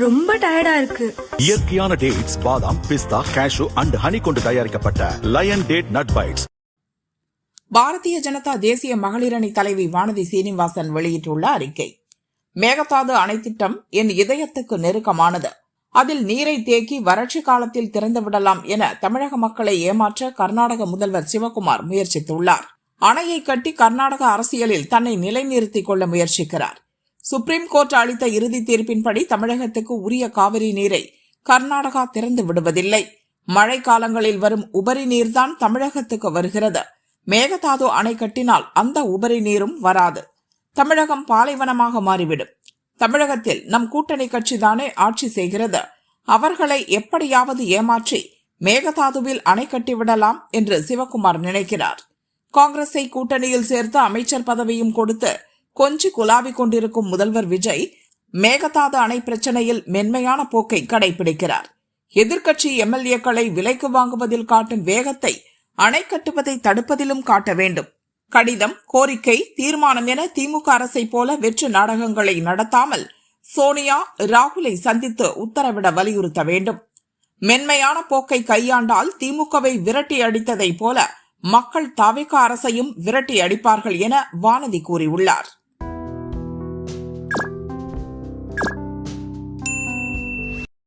ரொம்ப டயர்டா இருக்கு. இயற்கையான டேட்ஸ், பாதாம், பிஸ்தா, கேஷு அண்ட் ஹனி கொண்டு தயாரிக்கப்பட்ட lion date nut bites. Bharatiya Janata தேசிய மகளிர் அணி தலைவி வானதி சீனிவாசன் வெளியிட்டுள்ள அறிக்கை. மேகதாது அணை திட்டம் என் இதயத்துக்கு நெருக்கமானது. அதில் நீரை தேக்கி வறட்சி காலத்தில் திறந்துவிடலாம் என தமிழக மக்களை ஏமாற்ற கர்நாடக முதல்வர் சிவகுமார் முயற்சித்துள்ளார். அணையை கட்டி கர்நாடக அரசியலில் தன்னை நிலைநிறுத்திக் கொள்ள முயற்சிக்கிறார். சுப்ரீம் கோர்ட் அளித்த இறுதி தீர்ப்பின்படி தமிழகத்துக்கு உரிய காவிரி நீரை கர்நாடகா திறந்து விடுவதில்லை. மழை காலங்களில் வரும் உபரி நீர்தான் தமிழகத்துக்கு வருகிறது. மேகதாது அணை கட்டினால் அந்த உபரி நீரும் வராது. தமிழகம் பாலைவனமாக மாறிவிடும். தமிழகத்தில் நம் கூட்டணி கட்சிதானே ஆட்சி செய்கிறது. அவர்களை எப்படியாவது ஏமாற்றி மேகதாதுவில் அணை கட்டிவிடலாம் என்று சிவகுமார் நினைக்கிறார். காங்கிரஸை கூட்டணியில் சேர்த்து அமைச்சர் பதவியும் கொடுத்து கொஞ்சி குலாவிக் கொண்டிருக்கும் முதல்வர் விஜய் மேகதாது அணை பிரச்சனையில் மென்மையான போக்கை கடைபிடிக்கிறார். எதிர்க்கட்சி எம்எல்ஏக்களை விலைக்கு வாங்குவதில் காட்டும் வேகத்தை அணை கட்டுவதை தடுப்பதிலும் காட்ட வேண்டும். கடிதம், கோரிக்கை, தீர்மானம் என திமுக அரசை போல வெற்று நாடகங்களை நடத்தாமல் சோனியா, ராகுலை சந்தித்து உத்தரவிட வலியுறுத்த வேண்டும். மென்மையான போக்கை கையாண்டால் திமுகவை விரட்டி அடித்ததை போல மக்கள் தவிக அரசையும் விரட்டி அடிப்பார்கள் என வானதி கூறியுள்ளார்.